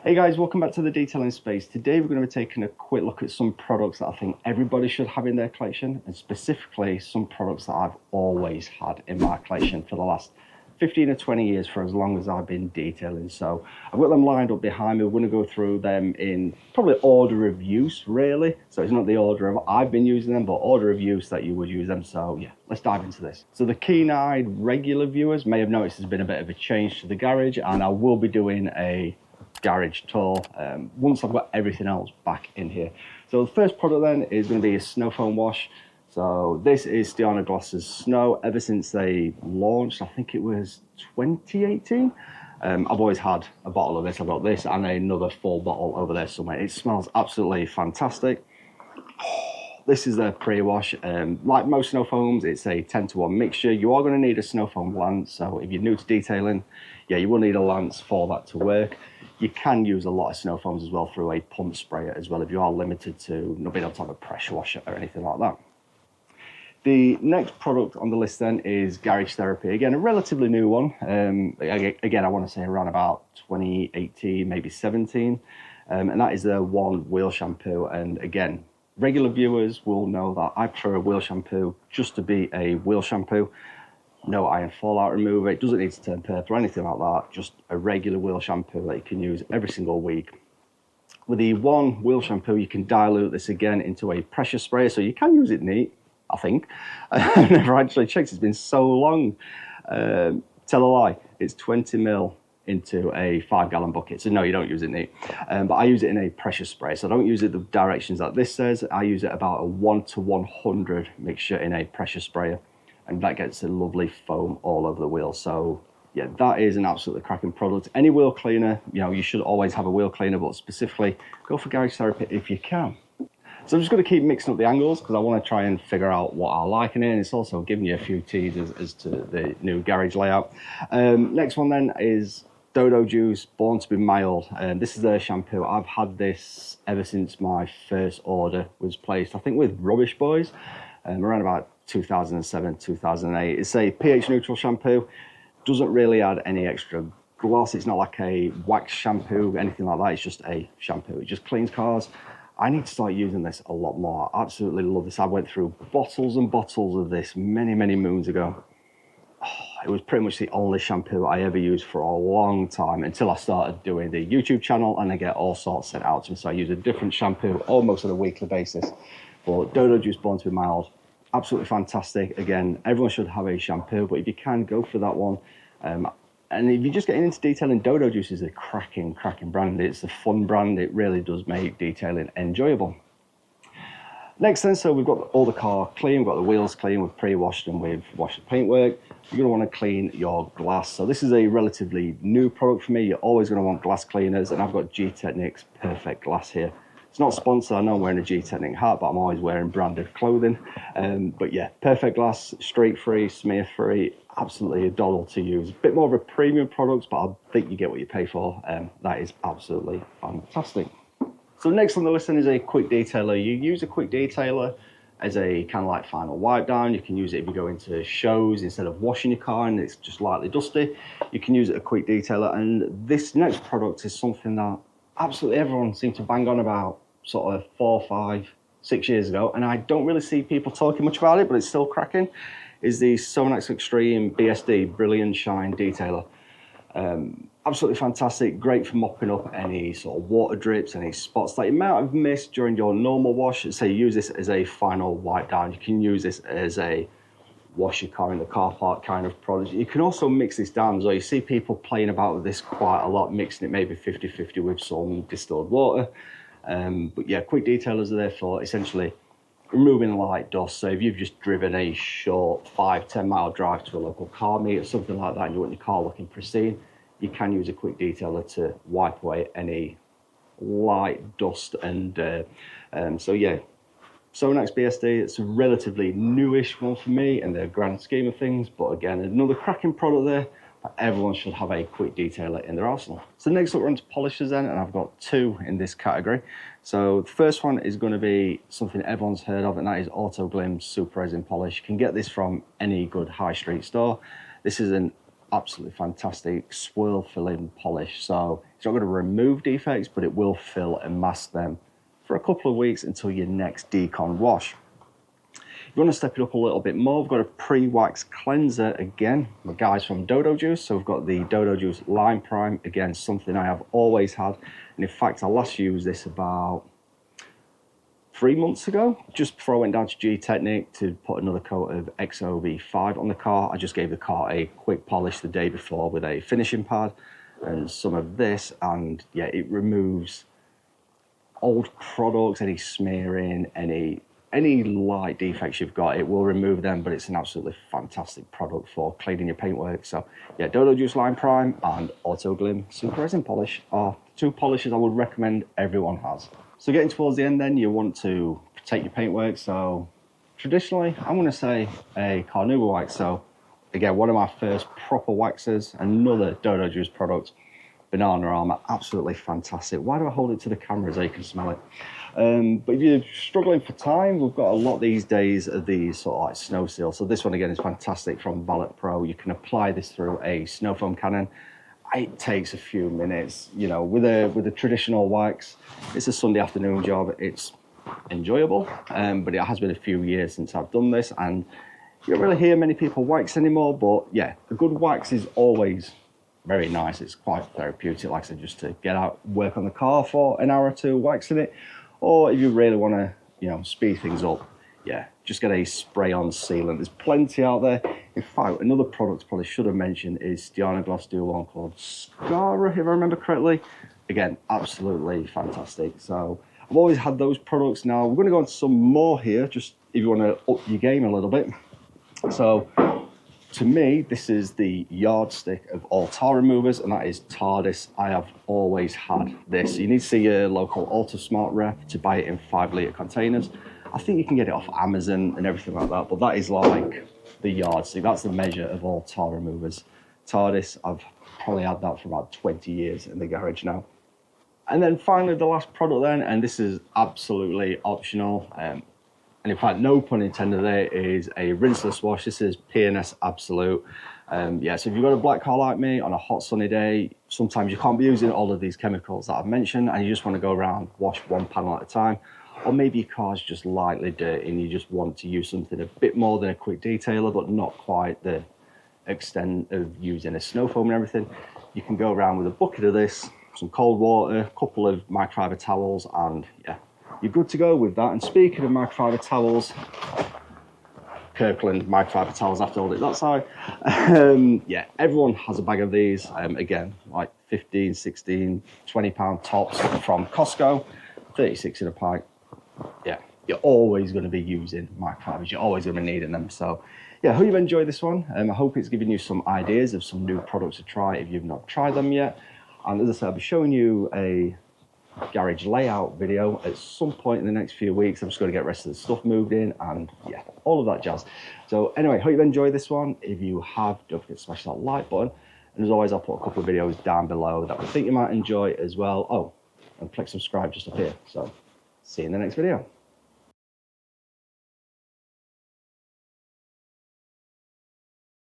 Hey guys, welcome back to the Detailing Space. Today we're going to be taking a quick look at some products that I think everybody should have in their collection, and specifically some products that I've always had in my collection for the last 15 or 20 years, for as long as I've been detailing. So I've got them lined up behind me. We're going to go through them in probably order of use, really. So it's not the order of I've been using them, but order of use that you would use them. So yeah, let's dive into this. So the keen-eyed regular viewers may have noticed there's been a bit of a change to the garage, and I will be doing a garage tour once I've got everything else back in here. So the first product then is going to be a snow foam wash. So this is Stiana Gloss's Snow. Ever since they launched, I think it was 2018. I've always had a bottle of this. I've got this and another full bottle over there somewhere. It smells absolutely fantastic. This is their pre-wash. Like most snow foams, it's a 10-to-1 mixture. You are going to need a snow foam lance. So if you're new to detailing, yeah, you will need a lance for that to work. You can use a lot of snow foams as well through a pump sprayer as well if you are limited to not being able to have a pressure washer or anything like that. The next product on the list then is Garage Therapy. Again, a relatively new one. Again, I want to say around about 2018, maybe 17. And that is their one wheel shampoo. And again, regular viewers will know that I prefer a wheel shampoo just to be a wheel shampoo. No iron fallout remover. It doesn't need to turn purple or anything like that. Just a regular wheel shampoo that you can use every single week. With the one wheel shampoo, you can dilute this again into a pressure sprayer, so you can use it neat, I think. I've never actually checked. It's been so long. Tell a lie. It's 20 ml into a 5-gallon bucket. So no, you don't use it neat. But I use it in a pressure spray. So I don't use it the directions that this says. I use it about a 1:100 mixture in a pressure sprayer. And that gets a lovely foam all over the wheel. So yeah, that is an absolutely cracking product. Any wheel cleaner, you know, you should always have a wheel cleaner, but specifically go for Garage Therapy if you can. So I'm just going to keep mixing up the angles because I want to try and figure out what I like in it. And it's also giving you a few teasers as to the new garage layout. Next one then is Dodo Juice Born to be Mild. This is their shampoo. I've had this ever since my first order was placed, I think with Rubbish Boys, around about 2007, 2008. It's a pH neutral shampoo. Doesn't really add any extra gloss. It's not like a wax shampoo, anything like that. It's just a shampoo. It just cleans cars. I need to start using this a lot more. I absolutely love this. I went through bottles and bottles of this many, many moons ago. It was pretty much the only shampoo I ever used for a long time until I started doing the YouTube channel, and I get all sorts sent out to me. So I use a different shampoo almost on a weekly basis. But Dodo Juice Born to be Mild, absolutely fantastic. Again, everyone should have a shampoo, but if you can, go for that one. And if you're just getting into detailing, Dodo Juice is a cracking brand. It's a fun brand. It really does make detailing enjoyable. Next then, so we've got all the car clean, we've got the wheels clean, we've pre-washed and we've washed the paintwork. You're going to want to clean your glass. So this is a relatively new product for me. You're always going to want glass cleaners, and I've got G-Technics Perfect Glass here. It's not sponsored. I know I'm wearing a G-Technic hat, but I'm always wearing branded clothing. But yeah, Perfect Glass, streak-free, smear-free, absolutely a doddle to use. A bit more of a premium product, but I think you get what you pay for. That is absolutely fantastic. So next on the list then is a quick detailer. You use a quick detailer as a kind of like final wipe down. You can use it if you go into shows instead of washing your car and it's just lightly dusty. You can use it a quick detailer. And this next product is something that absolutely everyone seemed to bang on about sort of 4, 5, 6 years ago, and I don't really see people talking much about it, but it's still cracking, is the Sonax Extreme BSD Brilliant Shine Detailer. Absolutely fantastic, great for mopping up any sort of water drips, any spots that you might have missed during your normal wash. So you use this as a final wipe down. You can use this as a wash your car in the car park kind of product. You can also mix this down, so you see people playing about with this quite a lot, mixing it maybe 50-50 with some distilled water. But yeah, quick detailers are there for essentially removing light dust. So if you've just driven a short 5-10 mile drive to a local car meet or something like that, and you want your car looking pristine, you can use a quick detailer to wipe away any light dust. And so yeah, Sonax BSD, it's a relatively newish one for me in the grand scheme of things, but again, another cracking product there. Everyone should have a quick detailer in their arsenal. So next up we're on to polishers then, and I've got 2 in this category. So the first one is going to be something everyone's heard of, and that is Autoglim Super Resin Polish. You can get this from any good high street store. This is an absolutely fantastic swirl filling polish. So it's not going to remove defects, but it will fill and mask them for a couple of weeks until your next decon wash. If you want to step it up a little bit more, we've got a pre-wax cleanser again. The guys from Dodo Juice, so we've got the Dodo Juice Lime Prime, again, something I have always had. And in fact, I last used this about 3 months ago, just before I went down to G-Technic to put another coat of XOV5 on the car. I just gave the car a quick polish the day before with a finishing pad and some of this, and yeah, it removes old products, any smearing, any light defects you've got, it will remove them, but it's an absolutely fantastic product for cleaning your paintwork. So yeah, Dodo Juice Lime Prime and Auto Glim Super Resin Polish are two polishes I would recommend everyone has. So getting towards the end then, you want to protect your paintwork. So traditionally, I'm going to say a Carnauba wax. So again, one of my first proper waxes, another Dodo Juice product, Banana Armour, absolutely fantastic. Why do I hold it to the camera so you can smell it? But if you're struggling for time, we've got a lot these days of these sort of like snow seals. So this one again is fantastic from Valet Pro. You can apply this through a snow foam cannon. It takes a few minutes, you know, with a traditional wax. It's a Sunday afternoon job. It's enjoyable, but it has been a few years since I've done this, and you don't really hear many people wax anymore. But yeah, a good wax is always very nice. It's quite therapeutic, like I said, just to get out, work on the car for an hour or two waxing it. Or if you really want to, you know, speed things up, yeah, just get a spray-on sealant. There's plenty out there. In fact, another product I probably should have mentioned is Styana-Gloss do one called Scara, if I remember correctly. Again, absolutely fantastic. So I've always had those products. Now we're going to go on to some more here, just if you want to up your game a little bit. So to me, this is the yardstick of all tar removers, and that is TARDIS. I have always had this. You need to see your local Ultrasmart rep to buy it in 5-litre containers. I think you can get it off Amazon and everything like that, but that is like the yardstick. That's the measure of all tar removers. TARDIS, I've probably had that for about 20 years in the garage now. And then finally, the last product then, and this is absolutely optional. And in fact, no pun intended there, is a rinseless wash. This is P&S Absolute. Yeah, so if you've got a black car like me on a hot sunny day, sometimes you can't be using all of these chemicals that I've mentioned, and you just want to go around, wash one panel at a time. Or maybe your car's just lightly dirty and you just want to use something a bit more than a quick detailer, but not quite the extent of using a snow foam and everything. You can go around with a bucket of this, some cold water, a couple of microfiber towels, and yeah, you're good to go with that. And speaking of microfiber towels, Kirkland microfiber towels after all it that side. Yeah, everyone has a bag of these. Again, like 15, 16, 20 pound tops from Costco, 36 in a pack. Yeah, you're always going to be using microfibers. You're always going to be needing them. So yeah, I hope you've enjoyed this one. I hope it's given you some ideas of some new products to try if you've not tried them yet. And as I said, I'll be showing you a garage layout video at some point in the next few weeks. I'm just going to get the rest of the stuff moved in and yeah, all of that jazz. So anyway, hope you've enjoyed this one. If you have, don't forget to smash that like button. And as always, I'll put a couple of videos down below that I think you might enjoy as well. Oh, and click subscribe just up here. So see you in the next video.